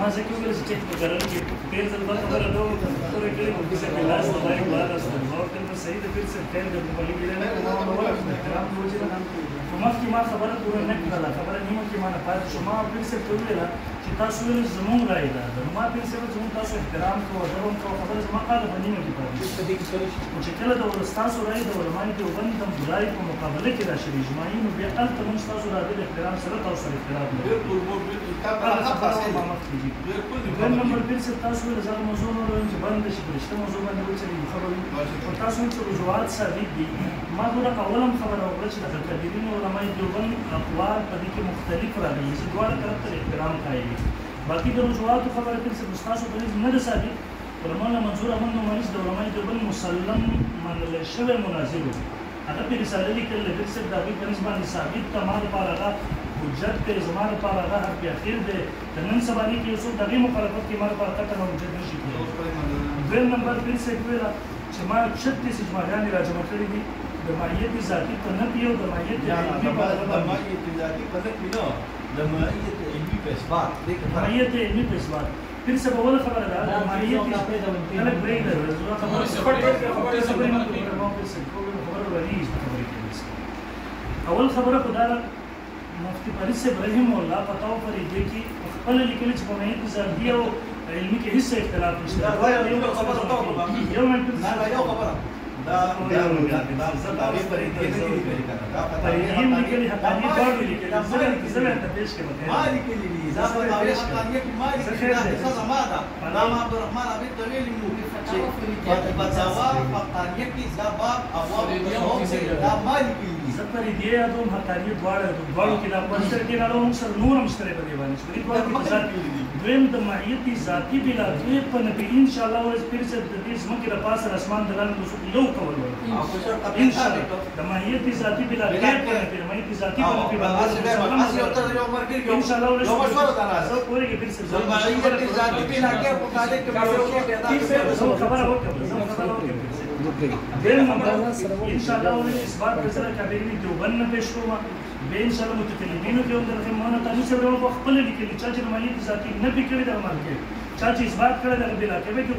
ما ځکه وویل چې په ګرل کې ډېر ځل به خبره ده خبرې کړې مفتي صاحب مې لاس ته وایي واغېستل ما ورته ویل صحیح ده پیر صاحب خیر ده په پلي ګیله نه ما ورته احترام د وجې نه خو مخکې ما خبره پوره نه کړله خبره نیمه کې ما نه پاتې شو ما پیر صاحب ته وویله چې تاسو ویل زموږ رایې ده نو ما پیر صاحب زموږ تاسو احترام کوو ادب هم کوو خبره زما قاله په نیمه کې پاتې خو چې کله د ستاسو رایې د علماء دیوبند د رایې په مقابله کې راشي اجماعي نو بیا هلته موږ ستاسو راځي د احترام سره تاسو سره احترام دویم نمبر پیر صاحب تاسو ویل زه موضوع نه وایم چې بنده شي په رښتیا موضوع باندې وچلېږي خبرې خو تاسو ویل چې رجوعات ثابت دي ما ګوره اول هم خبره وکړه چې د کبیرینو علماء دیوبند اقوال په دې کې مختلف راغلي چې دواړه طرف ته احترام قایل دي باقي د رجوعاتو خبره پیر صاحب ستاسو په نه ده ثابت علماء منظور احمد نعماني د علماء دیوبند مسلم منل شوی مناظر و هغه په رساله لیکل پیر صاحب د هغوی په نسبت باندې ثابت ته ما دپاره هغه حجت دی زما دپاره هغه حرف اخیر دی د نن سبا کې یو څوک د هغې مخالفت کې ما دپاره قطعا حجت نشي کېدی دویم نمبر پیر صاحب ویله چې ما 36 اجماعیانې راجمع کړي دي د ماهیت ذاتي په نفي او د ماهیت علمي په اړه د ماهیت ذاتي په نفي نه د ماهیت علمي په اثبات ماهیت علمي په اثبات پیر صاحب اوله خبره ده د ماهیت خلک پرېږده اول خبره خو دا مفتي فرید صاحب رحم الله فتاوا فریدیه کې خپله لیکلي چې په ماهیت ذاتي او علمي کې هېڅ اختلاف نشته یو منټ دا تعریف فریدیه نه لیکلي کنه دا فریدیه لیکلي حقاني باندې لیکلي زه ورته پیش کوم ما لیکلي دي دا په تعریف حقانیه کې ما لیکلي دا څه ما ده علامه عبدالرحمن عبید طویل مو چې فتاوا حقانیه کې دا باب ابواب دا ما لیکلي زه فریدیه یادوم حقانیه دواړو کې دا پنځه کې نه موږ سره نور هم شته په دې باندې چې دواړو کې ذاتي دویم د ماهیت ذاتي بلا دوی په نبی ان شاء الله ورځ پیر صاحب د دې ځمکې د پاسه اسمان د لاندې یو کول وایي ان شاء الله د ماهیت ذاتي بلا غیر په نبی ماهیت ذاتي په نبی باندې ان شاء الله ورځ یو مشوره ده زه پوره کې پیر صاحب ماهیت ذاتي بلا غیر په مالک کې خبره وکړه دیم نمبر ان شاء الله ورځ اثبات سره کبیرین دیوبند نه پېښ کوم به ان شاء الله متکلمینو کې هم درته مونږ تاسو سره په خپل لیکلي چې ماهیت ذاتي نه پکړي د عمل کې چا چې اثبات کړی د بلا کې به کې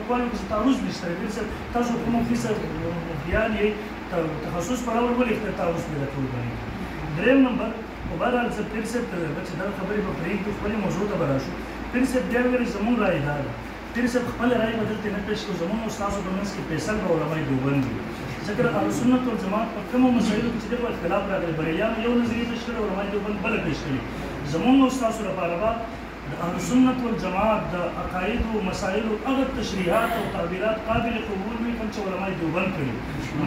کوم څه تعرض نشته تاسو کوم فیصد بیان یې تخصص پر اول ولې تعرض نه راټول دریم نمبر وبارال څه پیر صاحب چې دا خبرې په پرې خپل موضوع ته براشو پیر صاحب بیا ویل زموږ رائے ده پیر صاحب خپل رائے بدلته نه پېښ کو زموږ استادو د منځ کې فیصل به علماء دیوبند دي ذکر اهل سنت والجماعت په کومو مسایلو کې چې د اختلاف راغلی بریلیان یو نظریه پېښ کړي علماء دیوبند بل پېښ کړي زموږ استادو لپاره به د اهل سنت والجماعت د عقاید او مسایل او هغه تشریحات او تعبیرات قابل قبول وي کوم چې علماء دیوبند کړي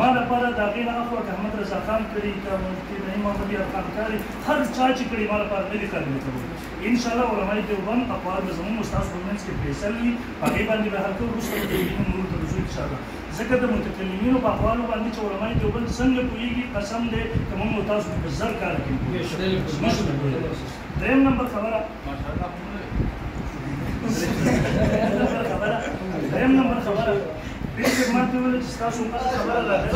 ما لپاره د هغې نه اخوا احمد رضا خان کړي که مفتي نعیم محمد یار خان کړي هر چا چې کړي ما لپاره نه دي قابل قبول ان شاء الله علماء دیوبند اقوال به زموږ استاد په منځ کې فیصل وي هغې باندې به حل کوو وروسته به نورو ته رسو انشاءالله ځکه د متکلمینو په اقوالو باندې چې علماء دیوبند څنګه پوهېږي قسم دی که موږ تاسو په زر کار کوي دریم نمبر خبره دریم نمبر خبره پیر صاحب ما ته وویل چې ستاسو خبره راغلې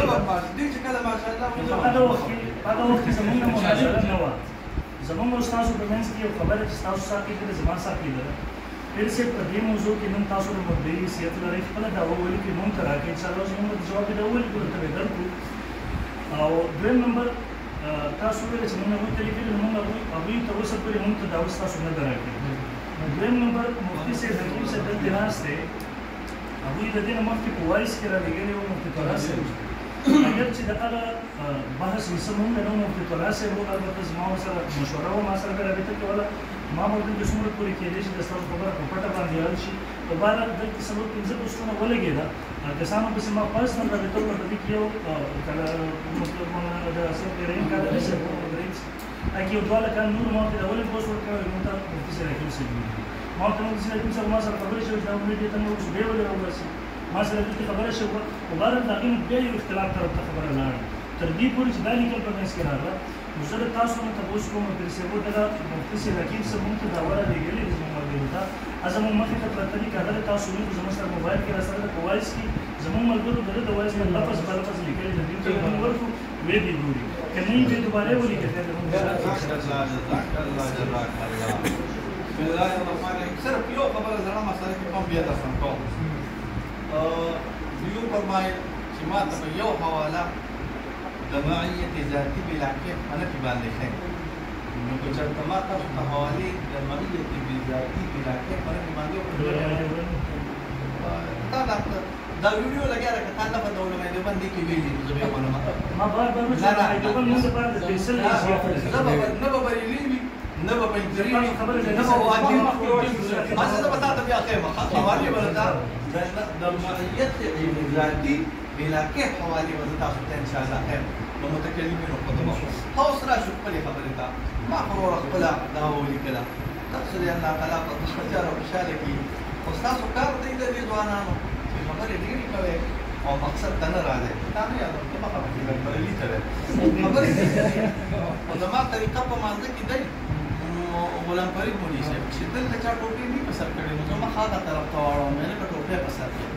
هغه وخت کې زموږ نه مناظره نه وه زموږ او ستاسو په منځ کې یو خبره چې ستاسو ساه کېدله زما ساه کېدله پیر صاحب په دې موضوع کې نن تاسو د مدعي حیثیت لرئ خپله دعوه ویلو کې مونږ ته راکړئ انشاءالله زموږ د جواب دعوه ولیکو درته به درکړو او دویم نمبر تاسو ویل چې موږ هغوی ته لیکلي نو موږ هغوی ته اوسه پورې مونږ ته دعوه ستاسو نه ده راکړې دویم نمبر مفتي صاحب حکیم صاحب دلته ناست دی هغوی د دې نه مخکې په وایس کې رالېږلي وو مفتي طلحه صاحب اگر چې د هغه بحث حصه مونږ نه وو مفتي طلحه صاحب وو البته زما ورسره مشوره وه ما سره به رابطه کوله ما به ورته چې څومره پورې کېدی شي د ستاسو خبره په پټه باندې حل شي په بهرحال دلته څلور پنځه پوسټونه ولګېده کسانو پسې ما پرسنل رابطه وکړه په دې کې یو د صاحب رحیم کاکړي صاحب هغې یو دوه لکان نور ما ورته د اولې پوسټ ورکړی مونږ ته مفتي صاحب حکیم صاحب ما ورته مفتي صاحب حکیم صاحب ما سره خبرې شوې چې دا عمرې دې ته مې وکړو بیا ولې راوباسي ما سره دلته خبره شوه په بهرحال د هغې نه بیا یو اختلاف طرف ته خبره لاړه تر دې پورې چې دا لیکل په منځ کې راغله نو زه د تاسو نه تپوس کوم پیر صاحبو دغه مفتي صاحب حکیم صاحب مونږ ته دعوه رالېږلې ده زموږ ملګرو ته زموږ مخې ته پرته دي که هغه تاسو ولیکو زموږ سره موبایل کې راسره ده په وایس کې زموږ ملګرو د ده د وایس نه لفظ په لفظ لیکلي ده دوی ته یې مونږ ورکړو ویې دې ګوري که نه یې بیا دوباره یې ولیکه بسم الله الرحمن الرحیم. صرف یو خبره زړه مسله کې کوم بیا درسم کوم. دیو فرمایي چې ما ته به یو حواله د معیت ذاتي بلا کیف په نفي باندې ښیي. نو که چېرته ما تاسو ته حوالې د معیت ذاتي بلا کیف په نفي باندې وکړو دا ویډیو لګیا راکړه تا نه په علماء دیوبند کې ویلي زه به یې ومنم. ما بار بار وشو علماء دیوبند موږ لپاره د سپېڅل نه به بریلي وي نه به پنځري وي نه به واجب زه به تا ته بیا ښیم حوالې به له د معیت ذاتي بلا کیف حوالې به زه تاسو ته انشاءالله ښیم د متکلمینو خطبه. ښه اوس راشو خپلې خبرې ته. ما خو وروره خپله دغه ولیکله تاسو دې الله تعالی په خجر او خوشحاله کړي. خو ستاسو کار دی د دې ځوانانو چې خبرې ډېرې کوئ او مقصد ته نه راځئ. تا نه یادوم ته مخه پکې بریلي ته دی خبرې خو زما طریقه په مانځه کې دی غلام فرید مولوي صاحب چې دلته چا ټوپۍ نه په سر کړې نو زه مخ هغه طرف ته واړوم هلکه ټوپۍ په سر کړې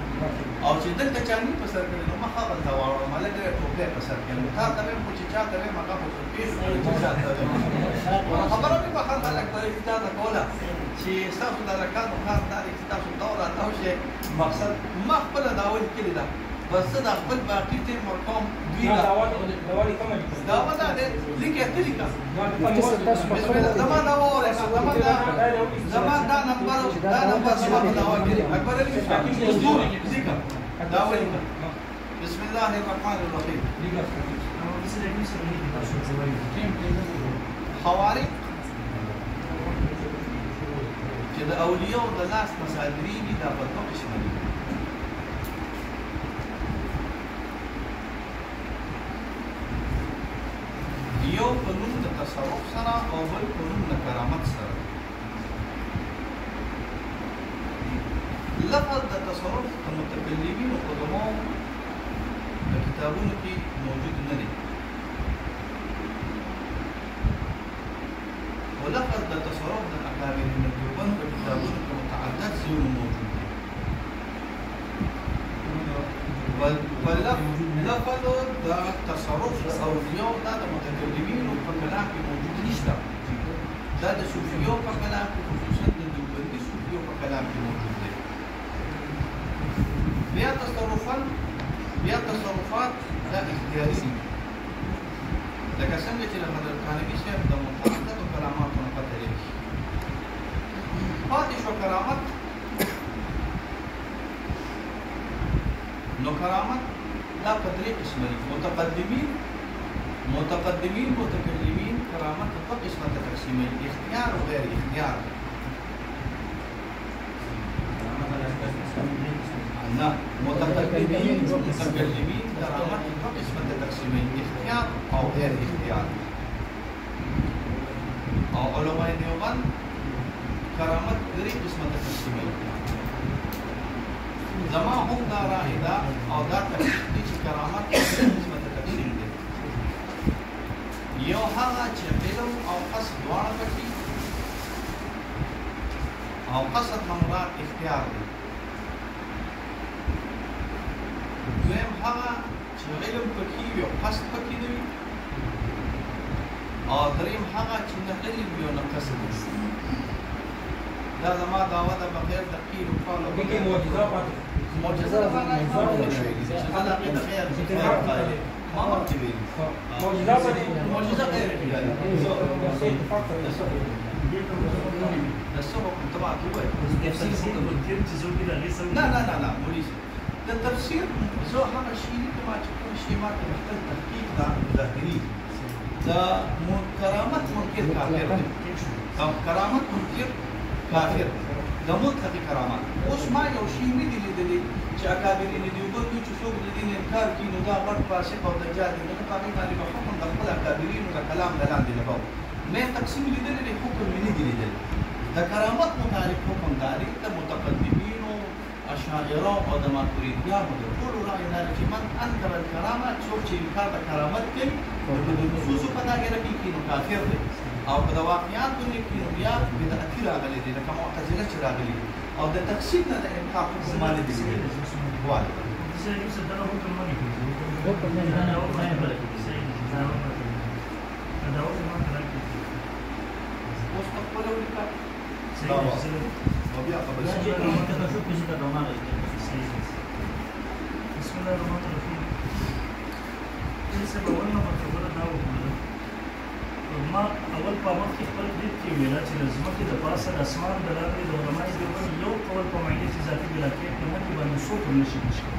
او چې دلته چا نه په سر کړې نو مخ هغه ته واړوم هلکه ټوپۍ په سر کړې. نو تا ته وایم خو چې چا ته وایم هغه خو ټوپۍ چې چا ته وایم خبره مې به خلک فرید تا ته کوله چې ستاسو د حرکاتو کار دا دی چې تاسو دور راتاو شئ. مقصد ما خپله دعوه لیکلې ده بس زه دا خپل باقي ټیم ورکوم دوی دعوه دا دی لیکې ته لیکه زما دعوه ورکړه زما دا نمبر زما په دعوه کې دی اکبر علي لیکه دعوه لیکه. بسم الله الرحمن الرحیم. خوارق چې د اولیاء د لاس مصادري دي دا په دوه قسمه دي. یو په نوم د تصرف سره او بل په نوم د کرامت سره. لفظ د تصرف د متکلمینو قدماء د کتابونو کې موجود نه دی ولفظ د تصرف د اکابرین دیوبند په کتابونو کې متعدد ځایونه موجود دي. لفظ د تصرف د اولیاء دا د متکلمینو په کلام کې موجود نشته. دا د صوفیو په کلام کې خصوصا د دیوبندي صوفیو په کلام کې موجود دی. بیا تصرفات دا اختیاري دي لکه څنګه چې له حضرت خانوي صاحب د متعددو کراماتو نه پته لري. پاتې شو کرامت. نو کرامت دا په درې قسمه دي. متقدمین متکلمین کرامت په دوه قسمه تقسیموي اختیار او غیر اختیار. نه متقدمین متکلمین کرامت په دوه قسمه تقسیموي اختیار او غیر اختیار. او علماء دیوبند کرامت درې قسمه تقسیموي. زما هم دا رائے ده او دا تقسیم دي چې کرامت درې قسمه تقسیم دي. یو هغه چې علم او قصد دواړه پکې او قصد مراد اختیار دی. دویم هغه چې علم پکې وي او قصد پکې نه وي. او دریم هغه چې نه علم وي او نه قصد وي. دا زما دعوه ده بغیر د قیل و قال او کې معجزه پاتې معجزه ده نه دا غیر ما مرتي وي معجزه پاتې معجزه غیر اختیاري ده سبب تبع دوی تفسیر حکم چې زه دې راغلی سم نه پولیس د تفسیر زه هغه شی ما چې کوم شی ما ته مختل تحقیق دا ظاهري دا کرامت منکر کافر دی. کرامت منکر کافر د مطلق کرامت. اوس ما یو شی نه دی لیدلی چې اکابرین دیوبند چې څوک د دین انکار کوي نو دا غټ فاسق او دجال دی. نو په هغې باندې به حکم د خپل اکابرینو د کلام د لاندې لګوو. مې تقسیم لیدلی دی حکم مې نه دی لیدلی. د کرامت متعلق حکم دا دی د متقدمینو اشاعره او د ماتریدیانو د ټولو رایې دا ده چې من انکر الکرامه څوک چې انکار د کرامت کوي نو د نصوصو په دایره کې کي نو کافر دی. او په د واقعیاتو کې نو بیا بدعتي راغلی دی لکه معتزله چې راغلي دي. او د تقسیم نه د انکار حکم ما نه دی لیدلی. وایي اوس په خپله ولیکه بسم الله الرحمن الرحيم. جلسه اول نمبر خبره دا وکړه. ما اول په وخت کې خپل دې کې ویل چې د ځمکې د پاسه د اسمان د لاندې د علماء دیوبند یو قول په معنی چې ذاتي بلا کې قیمت باندې څوک نشي مشکل.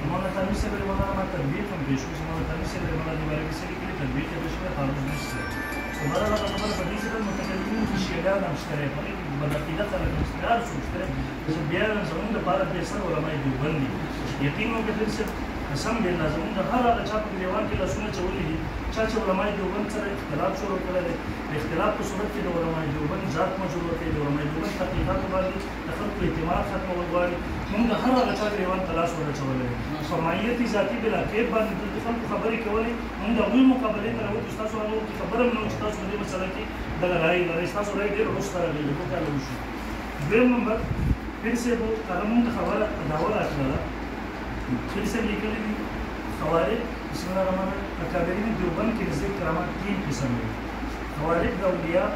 مولانا تعالی سره مولانا ما تدبیر هم پېښ شو. مولانا تعالی سره مولانا دی باندې سره کې تدبیر ته شوه خالص نشته. ومره هغه خبره په دې سره متکلمین چې شیعان هم شته په دې بدعقیده سره استقرار شو شته چې بیا زموږ لپاره د سره علماء دیوبند دي. یقین مو کړئ چې قسم بالله زموږ د هر هغه چا په دیوان کې لاسونه چولې دي چا چې علماء دیوبند سره اختلاف شروع کړی دی. د اختلاف په صورت کې د علماء دیوبند ذات مجبور کوي. د علماء دیوبند تحقیقاتو باندې د خلکو اعتماد ختمول غواړي. موږ د هر هغه چا د دیوان ته لاس ورچولی دی. فرمایت ذاتي بلا کیف باندې د خلکو خبرې کولې. موږ د هغوی مقابلې ته راوځو. ستاسو هغه وخت خبره هم نه وه چې تاسو په دې مسله کې دغه رایې لرئ. ستاسو رایې ډېر وروسته راغلې. په کال وشو. دویم نمبر پیر صاحب هغه موږ ته خبره دعوه راکړله. پیر صاحب لیکلي دي خوارج بسم الله الرحمن الرحیم اکابرین دیوبند کې نزدیک کرامات 3 قسم دي. خوارج د اولیاء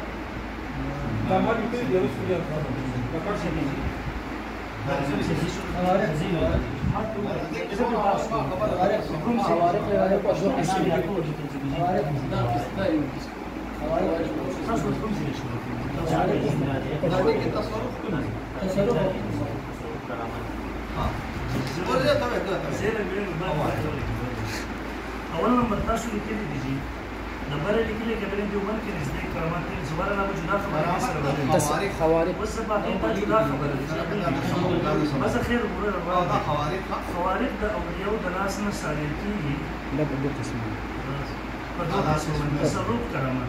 دا ما دې کړی دی اوس بیا اول نمبر تاسو لیکلي دي چې د بره لیکلي کې بلې دیوبند کې نزدیک کرامات دي. زبره لا جدا خبره سره باندې خوارج بس باقي دا جدا خبره ده. بس خیر ورته خوارج د اولیاء د لاس نه صادر کیږي. دا په دې قسم په دوه قسمه تصرف کرامات.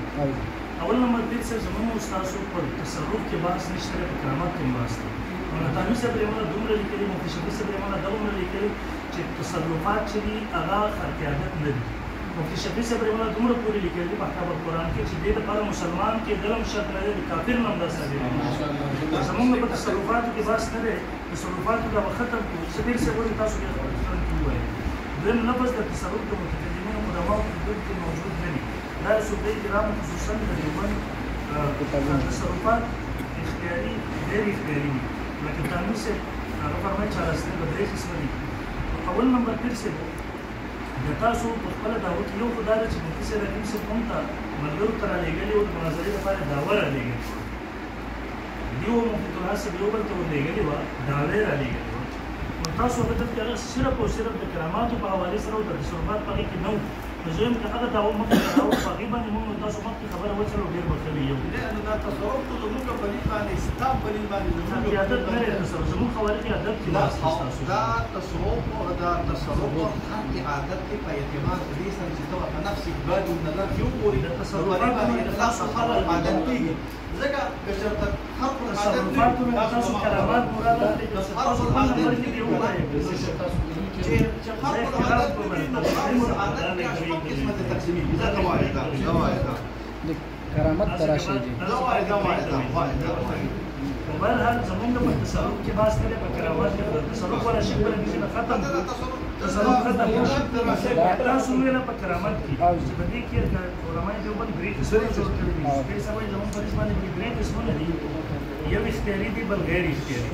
اول نمبر دې چې زموږ استاد پر تصرف کې بحث نشته په کرامات کې بحث دی. نو صاحب یې دومره لیکلي مفتي شفیع صاحب یې دومره لیکلي چې تصرفات چې دي هغه خرقیادت نه دي. مفتي شفیع صاحب یې دومره پورې لیکلي دي په احکام القرآن کې چې دې لپاره مسلمان کې درم شرط نه دی کافر نه هم دا ثابت دی. زموږ په تصرفاتو کې بحث نه دی. تصرفاتو دا ختم کړو. شفیع صاحب وایي تاسو بیا خبرې ووایئ. دویم لفظ د تصرف د متکلمینو علماو په دود کې موجود نه دي. دا صوفیه کرامو خصوصا د دیوبند تصرفات اختیاري غیر اختیاري دي. لکه تعلیم سے هغه فرمایي چې راستي به درې قسمه دي. اول نمبر پیر صاحب د تاسو په خپله دعوه کې یو خو دا ده چې مفتي صاحب رحیم صاحب موږ ته ملګرو ته رالېږلي وو د مناظرې لپاره دعوه رالېږلې. دیو مفتي طلحه صاحب یو بل ته ورلېږلې وه دعوه یې رالېږلې وه. نو تاسو هغه دلته هغه صرف او صرف د کراماتو په حوالې سره او د تصرفات په هغې کې نه وو. نو زه یم که هغه دعوه مخکې راوړو په هغې باندې موږ تاسو مخکې خبره وچلو ډېر به ښه وي. یو دا تصرف خو زموږ په دلیل باندې ستا په دلیل باندې عادت نه دی تصرف. زموږ خوارج عادت کې دا تصرف او دا تصرف هر عادت کې په اعتماد دې سره چې ته په نفس بعد نظر یو پوری د تصرفات باندې اخلاص خبر عادت کېږي. ځکه که چېرته خلق تصرفاتو نه تاسو کرامات مراد دی. تاسو په نمبر کې دی ووایئ چې خلق عادت کوي نو خلق عادت کې اشخاص قسمت تقسیمي دا وایي دا د کرامت تراشي دي. وبرهل زمونږ په تصرف کې بحث کړی په کرامات کې تصرف ولا شي بل دې نه ختم تصرف ختم تاسو ویل په کرامات کې چې په دې کې علماء دیوبند درې قسمه جوړ کړي دي. په سبا زمونږ په اسمان کې درې قسمه دي. یو اختیاري دي بل غیر اختیاري.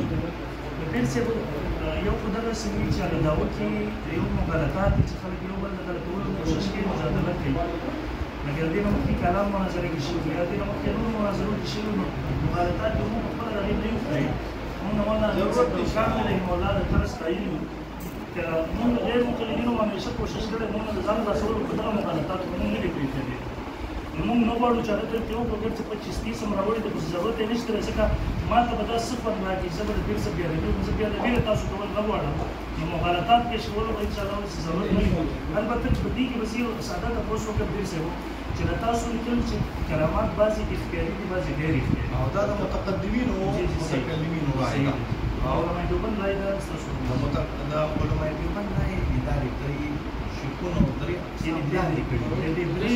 په دې څه یو خدای سمي چې هغه داو کې یو مغالطات چې خلک یو بل د غلطولو کوشش کوي مجادله کوي. مګر دې نو کې کلام مناظره کې شي یا دې نو کې نور مناظرو کې شي نو مغالطات یو خپل راغلي نه کوي. موږ نه ضرورت د کامل مولا د ترس تعین که موږ غیر مقلدینو همیشه کوشش کړې موږ د ځان رسول په دغه مغالطات موږ نه لري کړی. موږ نه غواړو چې هغه ته یو وګړي چې په چستي سم راوړي د ضرورت یې نشته. ځکه ما ته به دا صفر راکړي زه به د پیر صاحب بیا زه بیا د ډېره تاسو کول نه غواړم. نو مغالطات کې شولو به انشاءالله ضرورت نه وي. البته په دې کې بس یو ساده تپوس وکړم پیر صاحب چې د تاسو لیکل چې کرامات بعضې اختیاري دي بعضې غیر اختیاري. او دا د متقدمینو متکلمینو رایې ده. علماء دیوبند رایې ده ستاسو د علماء دیوبند رایې ادارې کوي شیخونو درې درې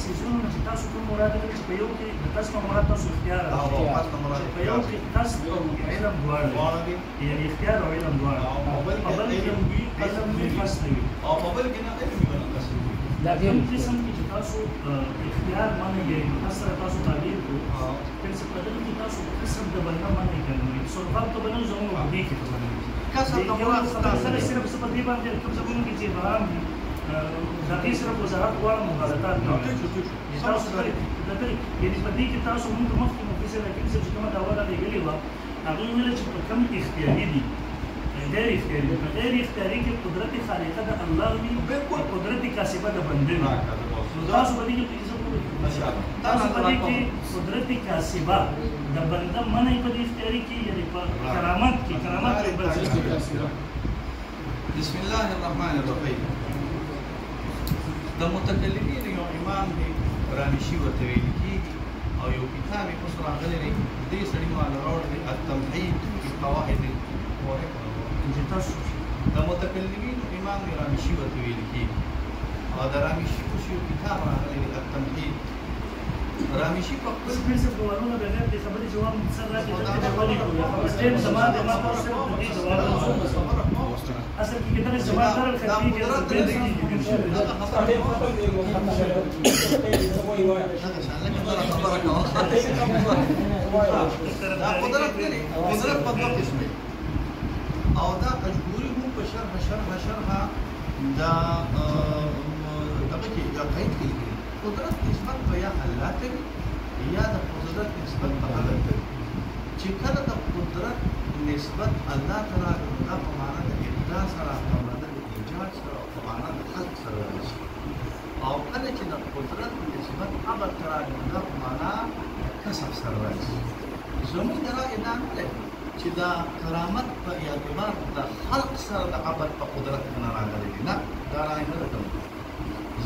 سیزونونه چې تاسو کوم مراد لرئ چې په یو کې د قسم مراد تاسو اختیار په یو کې قصد او علم دواړه دي. یعنې اختیار او علم دواړه. په بل کې علم وي قصد وي. او په بل کې نه علم وي نه قصد وي. دا غیر کوم قسم کې چې تاسو اختیار باندې یې مثلا تاسو تعبیر کو پرنسپل په دې کې تاسو قسم د بنده باندې کوي سورفات ته باندې زموږ دې کې ته باندې کسب د مراد سره صرف په دې باندې کوم څه کوم کې چې برام دي دا هیڅ صرف وزارت غواړم مغالطات نه تاسو د دې یعنی په دې کې تاسو موږ مخکې مفسر راکې چې کومه دا وړه لګلې و هغه ویل چې په کوم اختیاري دي غیر اختیاري په غیر اختیاري کې قدرت خالقه د الله وي بالکل قدرت کاسبه د بنده وي تاسو په دې کې تاسو په دې کې قدرت کاسبه د بنده منې په دې اختیاري کې یعنی په کرامت کې کرامت بسم الله الرحمن الرحیم د متکلمین یو امام دی رانشي ورته ویل کېږي او یو کتاب یې اوس راغلی دی دې سړي مال راوړی دی التمهید فی قواعد د متکلمین امام رانشي ورته ویل کېږي او د رانشي اوس یو کتاب راغلی دی التمهید رانشي په خپل پرنسپل ورونه بغیر د خبرې جواب سره راځي چې دا ولي کوي سټیم زما د ما تاسو ته دې جواب اصل کې کله جواب درل خدي کې دا قدرت دی قدرت په دوه قسمه او دا مجبوري هم په شرح دا دغه کې دا قید کړي قدرت نسبت په یا الله ته یا د قدرت نسبت په الله ته چې کله د قدرت نسبت الله تعالی دا په معنا د ابداع سره په معنا د ایجاد سره په معنا د خلق سره راځي او کله چې د قدرت نسبت عبد تعالی دا په معنا کسب سره راځي زموږ د رائے دا نه چې دا کرامت په اعتبار د خلق سره د عبد په قدرت نه راغلي نه دا رائے نه ده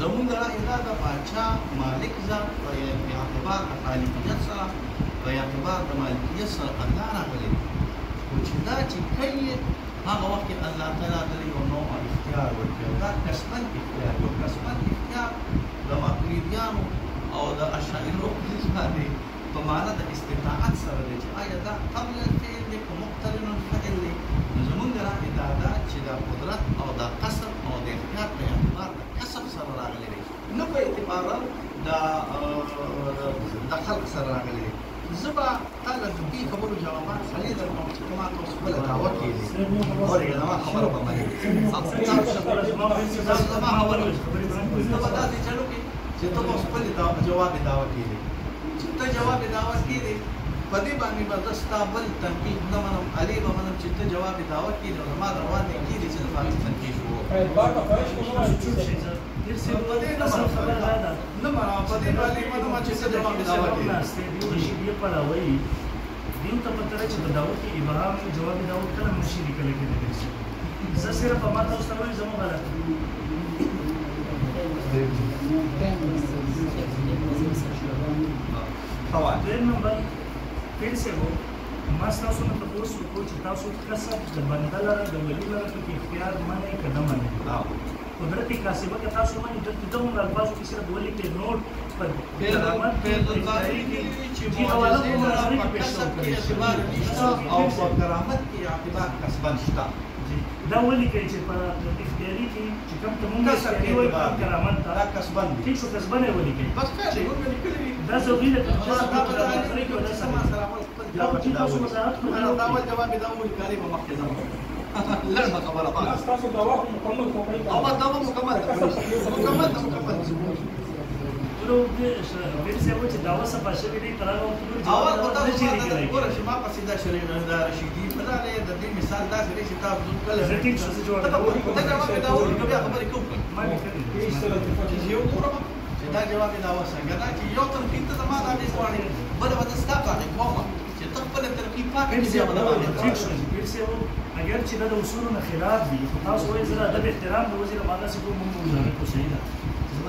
زمون د رائے دا د باچا مالک ذات په اعتبار د خالقیت سره په اعتبار د مالکیت سره الله راغلی او چې دا چې کوي هغه وخت الله تعالی د یو نوع اختیار ورکړي دا کسبن اختیار یو کسبن اختیار د ماتریدیانو او د اشاعرو باندې په معنا د استطاعت سره دی چې آیا دا قبل الفعل دی که مقترن الفعل دی زمون د رائے دا چې د قدرت او د قصد او د اختیار په اعتبار د کسب سره راغلی دی نه په اعتبار د خلق سره راغلی دی زه به تاله د دې خبرو جوابات خالي درکوم چې کومه تاسو بله دعوه کېږي اورې زما خبره به منې زه به داسې چلو کې چې ته به خپل جواب دعوه کېږي چې ته جواب دعوه کېږي په دې باندې به زه ستا بل تنقید نه منم علي به منم چې ته جواب دعوه کېږي او زما روان دی کېږي چې د باندې تنقید وکړو نه منم په دې باندې منم چې ته جواب دعوه کېږي دیو ته پته چې په دعوت کې ابهام جواب دعوت کله نشي لیکل کېدای زه صرف په ماته اوس تاسو زموږ غلط دویم نمبر پھر سے ہو ما تاسو نه تاسو کو چې تاسو کسب د بنده لره د ولی لره په اختیار باندې قدم باندې قدرت کاسبه که تاسو باندې د دغه الفاظو کې صرف ولی کې نوٹ پر کرامت په دلایل کې چې حواله په مسله کې کسب کې اعتبار نشته او په کرامت کې اعتبار کسبن شته دا ولي کې چې په اختیاري کې چې کوم ته مونږ اختیاري په کرامت دا کسبن دي ټیک شو کسبن ولي کې بس فعلی مونږ لیکلي دا زوی له دا سما سره دا چې تاسو وزارت کو انا دا اول جواب دا اول کلمه مخکې لازم خبره خالص تاسو دا وخت مکمل کوئ او دا مکمل نو دې څه وایي چې دا وسه پښه دې تراغه او اول خو تاسو ګوره چې ما پسې دا شری دا رشیدی په دا د دې مثال دا چې تاسو کله ټیک شو چې جوړ دا جواب دا اول بیا خبرې کوم ما لیکل چې یو ګوره چې دا جواب دا وسنګ دا چې یو تر کینته زما دا دې سوالي بل ودا ستا باندې کومه چې تخپل ترکیب پاک دې زما باندې ټیک شو چې اگر چې دا اصولونو خلاف دي تاسو وایي زړه ادب احترام د وزیر ماده سره کوم موږ کو صحیح ده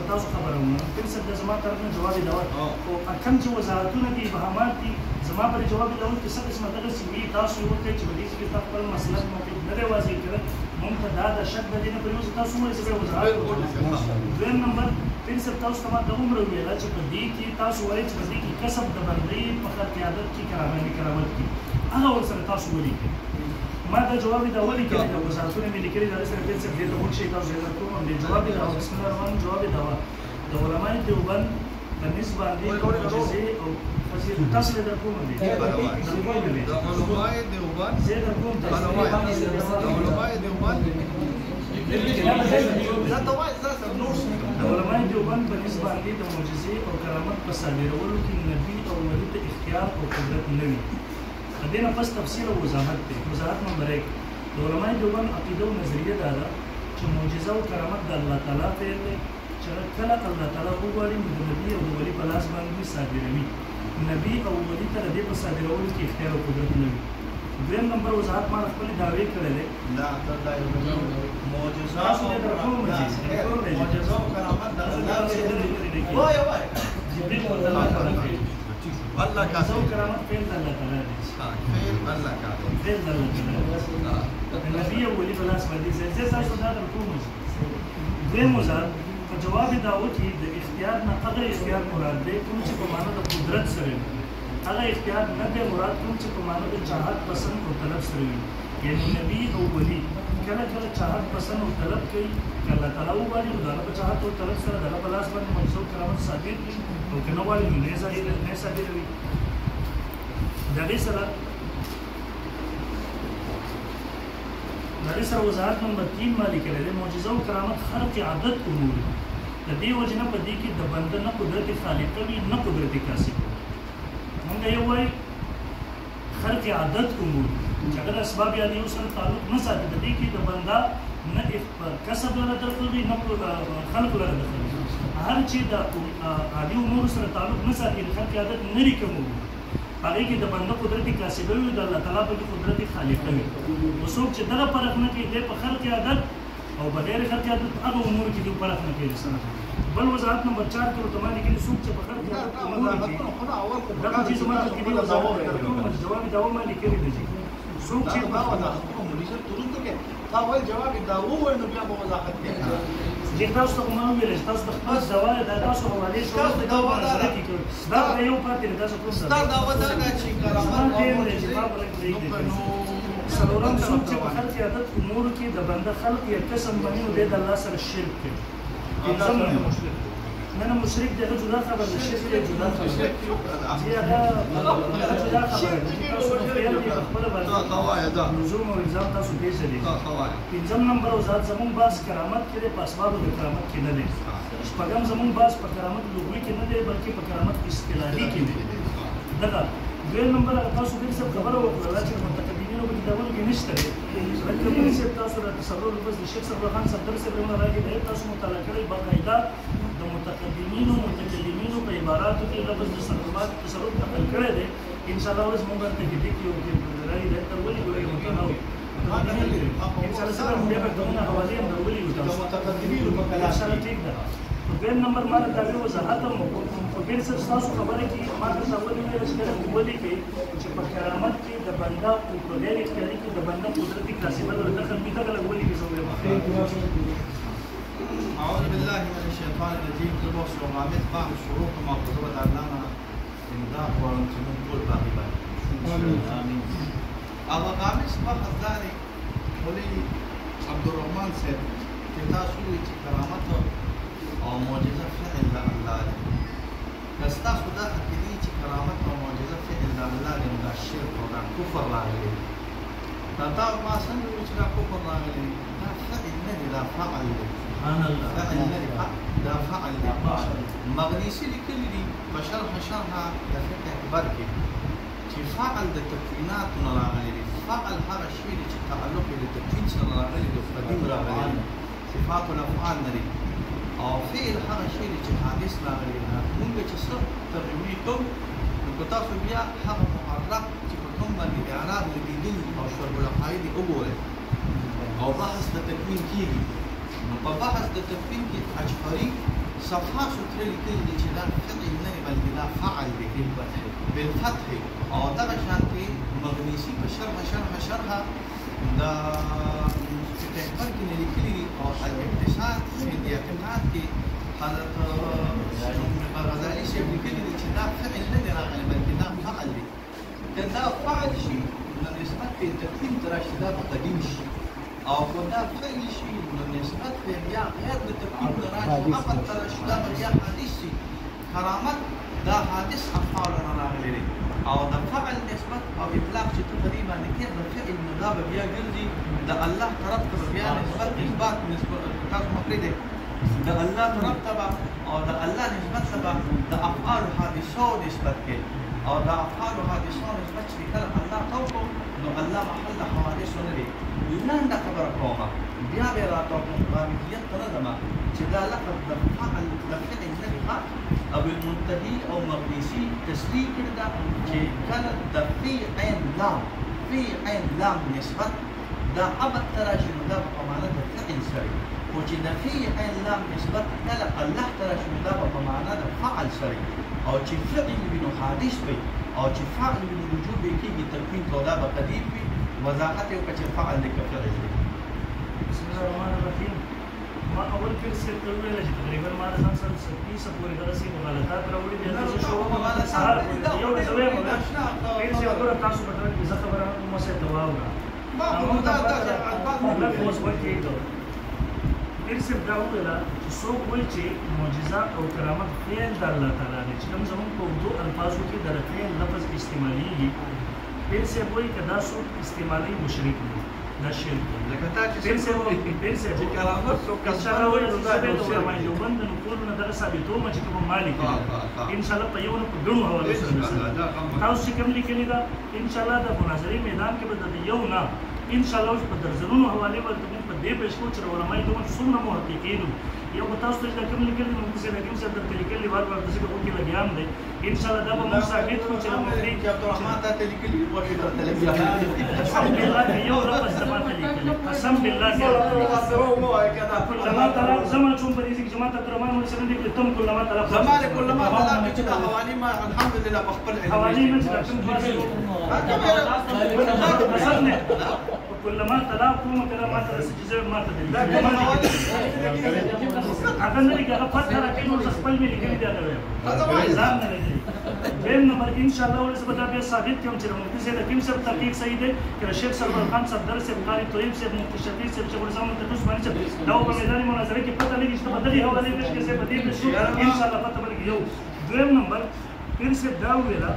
تاسو خبره ومنه په څه د زما طرفه جواب دا او کوم چې وزارتونه دي ابهامات دي زما پر جواب دا کې څه قسمه ده چې وی تاسو یو ته چې ودی چې تاسو خپل مسله موقع نه دی واضح کړل مونږ ته دا شک د دې نه په یوه تاسو مې زبر وزارت دویم نمبر پین سب تاسو ته د عمر ویلا چې په دې کې تاسو وایي چې په دې کې کسب د بندۍ په خاطر عادت کې کرامت کې هغه ورسره تاسو ولي ما دا جواب دا ولي کړی دا وزارتونه مې لیکلي دا سره بل څه دې ته وښیي تاسو یې درکوم دې جواب دا بسم الله الرحمن جواب دا د علماء دیوبند په نسبت باندې معجزې او فضیلت تاسو یې درکوم دې د علماء دیوبند زه درکوم د علماء دیوبند دا ته وایي تاسو نور څه د علماء دیوبند په نسبت باندې د معجزې او کرامت په صادرولو کې نبی او ولی ته اختیار او قدرت نه وي. د دې نه پس تفصیل او وضاحت دی. وضاحت نمبر 1 د علماء دیوبند عقیده او نظریه دا ده چې معجزه او کرامت د الله تعالی فعل دی چې کله الله تعالی وغواړي نو د نبی او د ولی په لاس باندې صادروي. نبی او ولی ته د دې په صادرولو کې اختیار او قدرت نه وي. دویم نمبر وضاحت ما خپل دعوی کړل دي لا دا یو معجزه او کرامت د الله وای وای جبريل الله تعالی الله کا او کرامت فعل د الله تعالی دی. خیر الله کا فعل د الله تعالی. نبی او ولی په لاس باندې زه تاسو دا درکوم. دویم وضاحت په جواب داوود کې د اختیار نه هغه اختیار مراد دی کوم چې په معنا د قدرت سره وي. هغه اختیار نه دی مراد کوم چې په معنا د چاهت پسند او طلب سره وي. یعنی نبی او ولی کله کله چاهت پسند او طلب کوي کله تعالی وغواړي نو دغه په چاهت او طلب سره دغه په لاس باندې معجزه او کرامت صادر کړي او که نه غواړي نو نه صادروي. د دې سره وضاحت نمبر 3 ما لیکلی دی معجزه او کرامت خرق عادت امور دي. د دې وجه نه په دې کې د بنده نه قدرت خالقه وي نه قدرت کاسبه. موږ یو وایي خرق عادت امور چې اگر اسباب یا دیو سره تعلق نه ساتي د دې کې د بنده نه کسب لره دخل وي نه خلق لره دخل وي. هر چې د عادي امور سره تعلق نه ساتي د خرق عادت نه لري کوم هغه کې د بنده قدرت کاسبه وي د الله تعالی په قدرت خالقه وي. نو څوک چې دغه فرق نه کوي د په خرق عادت او بغیر خرق عادت هغه امور کې د فرق نه کوي. بل وضاحت نمبر 4 کې ورته لیکلي څوک چې په خرق عادت امور کې دغه چیز ماته کې دی جواب دا و ما لیکلي دی څوک چې دا وضاحت کوم مليشه ترڅو کې دا وایي جواب دا و نو بیا به وضاحت کوي. چې تاسو ته کومه ویل تاسو د خپل دوا د تاسو حواله شو دا یو پاتې د تاسو کوم دا دا ودا چې کرامت او معجزه سلورم څوک چې په خلق عادت امور کې د بنده خلق یا قسم باندې نو د الله سره شرک کوي. نه مشرک دی جدا خبر دی شرک دی جدا خبر دی هغه جدا خبر دی تاسو په خپل دی خپل باندې لزوم او الزام تاسو پیژنئ. پنځم نمبر وضاحت زمون باس کرامت کې په اسباب د کرامت کې نه دی. شپږم زمون باس په کرامت لغوي کې نه دی بلکې په کرامت اصطلاحي کې دی. دغه دویم نمبر تاسو دې څه خبره وکړه چې متقدمینو په کتابونو کې نشته دی. لکه چې تاسو د تصور بس د شیخ صبر خان صدر سے به راځي دا تاسو مطالعه کړئ باقاعده د متقدمینو متکلمینو په عباراتو کې لفظ د صرفات تصرف نقل کړی دی. ان شاء الله ورځ موږ ته کې دي کې راځي دا تر ولي ګورې متناو ان شاء الله سره موږ به دونه حواله هم ورولې وو متقدمینو په کلام ان شاء الله ټیک ده. دویم نمبر ما د دغه وضاحت هم په بیر سره تاسو خبره کې ما د اولي ویل چې د ولي کې چې په کرامت کې د بنده او په غیر اختیاري کې د بنده قدرتي کاسبه د دخل په دغه ولي کې زوړه. أعوذ بالله من الشيطان الرجيم. تبص وغامت بعض الشروط ومقصود علامة إمداد ورنتمون كل باقي آمين. أبو غامس بحث داري ولي عبد الرحمن سيد كتاسوي كرامته أو معجزة فعل الله. نستاس ده كذي كرامته أو معجزة فعل الله من الشرك ومن كفر راغلي. نتاو ما سنو يشرا كفر راغلي. لا فعل الذي لا فعل سبحان الله دا فعل مغنيسي لكل دي فشرحها لفتح بركي چې فعل د تکوینات نه راغلي فعل هغه شی چې تعلق د تکوین سره راغلي د قدیم راغلي صفات الافعال لري او فعل هغه شی چې حادث راغلي موږ چې څه ترجمه کوو نو تاسو بیا هغه محرک چې په کوم باندې اعراب لیدل او شرح القواعد وګورئ او بحث د تکوین کیږي. په بحث د تکوین کې اجباري صفحه ستر لیکل دي چې دا فعل نه بلکې دا فعل دی بالفتح او دغه شان کې مغنیسي په شرح دا تکبر کې لیکلي دي او الاقتصاد په دې اعتقاد کې حضرت غزالي شیخ لیکلي دي چې دا فعل نه دی راغلی بلکې دا فعل دی. كذا فعل شيء من نسبة في تكوين ترى شدة قديم شيء أو كذا فعل شيء من نسبة في رياء غير بتكوين ترى شدة رياء حديث شيء كرامات ده حادث أفعال راغلي أو ده فعل نسبة أو إطلاق شيء تقريبا كيف الفعل مضاف بيا جلدي ده الله ترتب بيا نسبة إثبات نسبة كاس مقرده ده الله ترتب أو ده الله نسبة سبا ده أفعال حادثة نسبة كده أو ده أفعال حادثة نسبة في كلام الله توقف إنه الله محل حوادث ندري لا ده خبر قوما بيا بيرا توقف قامية تنظما كذا لقد فعل لفعل الذي أو المنتهي أو مقيسي تسليك كده كانت ده في عين لام نسبة ده أبد تراجع ده بمعنى فعل سري وكذا في عين لام نسبة كلا الله تراجع ده بمعنى فعل سري أو شيء فعل بينه حادث بي أو شيء فعل بينه وجود بيكي تكوين تودا بقديم بي وزاحته وكشف فعل لك فعل سري. بسم الله الرحمن الرحيم. ما أول كل سيد كلوه لجي تقريبا ما رسان سال سبي سبوري درسي مغالطات راولي دينا شو سهار يوم زوية مغالطة إيه سيقول تاسو بدرك إذا خبر ما سيتواونا ما لا فوز وجهي تو إيه سيبدأوا إلى سوق وجهي معجزات أو كرامات فين دار الله تعالى نيجي كم زمان كودو الفاظو كي درفين لفظ استعمالي إيه سيقول كذا سوق استعمالي مشرك ده شرك لكن تاجي بيرسي كرامات إن شاء الله ولا سبب ولا ما يجوبن نقول من درس أبيتو ما جيكم مالك إن شاء الله بيوم كدوم هو تاوس كم لكني ده إن شاء الله ده مناظرين ميدان के बदल يونا إن شاء الله उस बदल जरूर हवाले पर तुम पर दे पेश को चलो वला माई तुम सुनना मुहक्किकीन ये बताओ तो इसका कम निकल मुझे से लगे उसे अंदर निकल बार बार किसी को की लगे हम दे इन शاء الله ده मुसाफिर को चलो मुझे क्या तो हमारा तरीके लिए वो इधर तलबी बिल्लाह के यो रब जमात तरीके कसम बिल्लाह के كلما ترى زمان شوم بريزك جماعة الدرمان والسنة دي تم كلما ترى زمان كلما ترى بيجنا حوالي ما الحمد لله بخبل حوالي ما ترى كم كلما ترى كم كلام ما ترى سجزء ما تدري أكن ذلك أفضل ترى كيلو سخبل من اللي كذي هذا زمان نرجع بين نمبر إن شاء الله ولسه بدأ بيا ثابت كم ترى ممكن زي لكن سب تحقيق سعيد ہے کہ الشيخ سلمان خان صدر سے بخاری طيب سے مفتی شفیع سے شیخ الاسلام تدرس مانی سے لو بمیدان مناظرے کی پتہ لگی اس تو بدلی حوالے پیش کیسے بدی پیش ان شاء الله پتہ لگی یو دویم نمبر پھر سے دا ویلا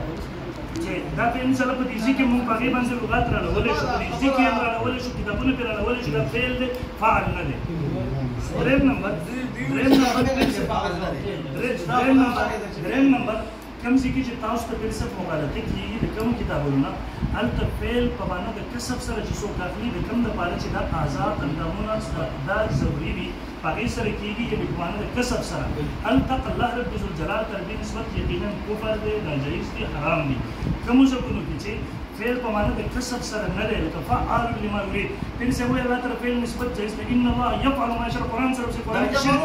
چې دا په ان شاء الله په دې ځکه مونږ په غیبان سره لغات را لولې شو په دې ځکه را لولې شو کتابونه پر را لولې شو دا فعل دی فاعل نه دی دریم نمبر کم ځکه چې تاسو ته په صف مغالطه کیږي د کوم کتابونو الته فعل په معنا د کسب سره چې څوک داخلي د کوم د پاره چې دا آزاد اندامونه دا ضروري دي هغه سره کیږي چې په معنا د کسب سره الته الله رب الجلال تر دې نسبت یقینا کفر دی ناجایز دی حرام دی کوم څه کوي چې فعل په معنا د کسب سره نه دی لکه فعال لما يريد پھر سے وہی اللہ تعالی فعل نسبت جائز ہے ان الله يفعل ما يشاء قرآن سره سے قرآن شرک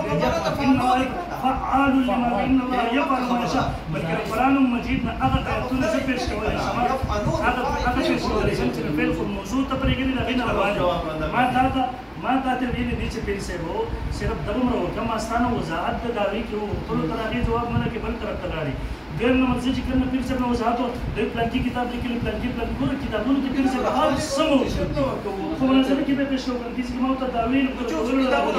ان الله فعال لما ان الله يفعل ما يشاء بلکہ قرآن مجید نے هغه آیاتونه څه پیش کولای هغه پیش کولای چې فعل خو موضوع ته پرېږدي دا غیر روانه ما تا ته ویلي دي چې پیر صاحب صرف دغه کوم استانه وضاحت د داوی کې وو ټول تر هغه جواب نه کې بل طرف ته لاړي ډېر نو مزه چې کنه پیر صاحب نو وضاحت د پلانکی کتاب لیکلي پلانکی ګور کتابونو کې پیر صاحب هر سمو خو نظر کې به پېښو کوم چې ما ته داوی نو کتابونه دغه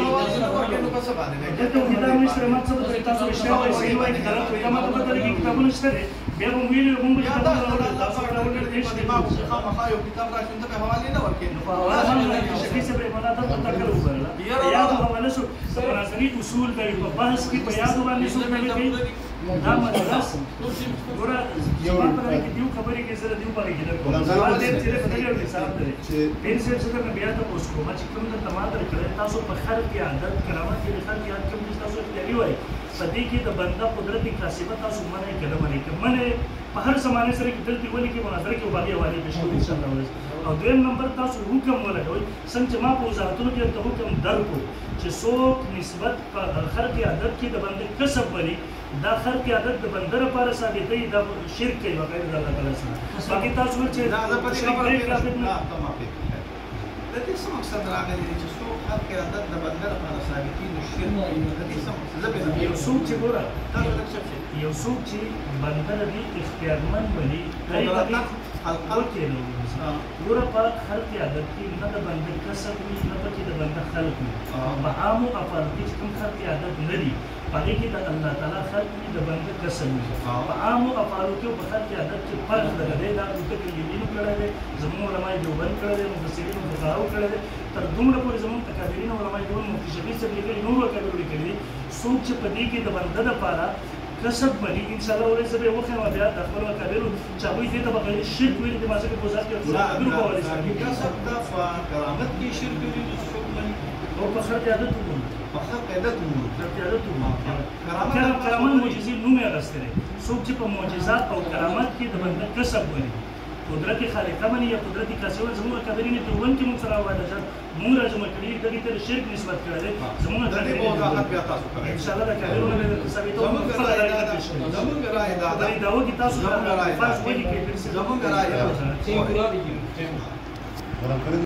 کتاب نشته ما څه د تاسو اشاره وایي وایي چې دا کومه ته پته لګي کتابونه شته بیا هم ویلو موږ کتابونه تاسو راوړل دي چې ما خامخا یو کتاب راشي ته حواله نه ورکړي شفیع صاحب مولا ته تکل وکړه یاد حواله شو مناظرین اصول د بحث کې په یاد باندې شو کوي دا مدرس ګور یو په کې دیو خبرې کې سره دیو پاره کې دا کوم دې چې په دې یو حساب لري پین سیب څخه بیا ته اوس کوم چې کوم د تماده کړی تاسو په خر کې عادت کرامت کې خر کې عادت کوم تاسو اختیاري وای پدې کې د بنده قدرتي کاسبه تاسو منه کړه منه په هر زمانه سره کې دلته ولي کې مناظره کې وبادي حواله پېښ کوي ان شاء الله او دویم نمبر تاسو حکم ولګوي څنګه ما په وزارتونو کې ته حکم درکو چې څوک نسبت په خر کې عادت کې د بنده کسب ولي دا خر کې عادت د بنده لپاره ثابتې د شرک کوي وغیر د الله تعالی سره باقي تاسو چې دا په دې خبره کې تمام د دې څه مقصد راغلی چې څوک خر کې عادت د بنده لپاره ثابتې نو شرک د دې څه مقصد یو څوک چې ګوره یو څوک چې بنده دې اختیارمن ولي اوکې نو ګوره په خلق عادت کې نه د بنده کسب وي نه پکې د بنده خلق وي په عامو افعالو کې چې کوم خلق عادت نه دي هغې کې د الله تعالی خلق وي د بنده کسب وي په عامو افعالو کې په خلق عادت کې فرق دی دا متکلمینو کړی دی زموږ علما دیوبند کړی دی مفسرینو فقهاو کړی دی تر دومره پورې زموږ اکابرین علما دیوبند مفتي شفیع صاحب لیکلي نورو اکابرو لیکلي دي څوک چې په دې کې د بنده دپاره کسب مني ان شاء الله ورځ به وخت ما بیا د خپل کابلو چې هغه دې ته بغیر شرک ویل دي ما څنګه په ځات کې کابلو کولای شي کسب د کرامت کې شرک ویل دي څوک مني او په خرج عادت وګورئ په خرج عادت کرامت معجزې نوم یې راستره څوک چې په معجزات او کرامت کې د بنده کسب ونی قدرت خالقه مني یا قدرت کاسوه زموږ کابلین ته ون کې موږ سره وایي موږ راځو کړي دغه ته شرک نسبت کړل زموږ د دې په وضاحت بیا تاسو کوئ ان شاء الله د کابلونو به ثابت زموږ راي دا داو کې تاسو فرض وایي کې زموږ راي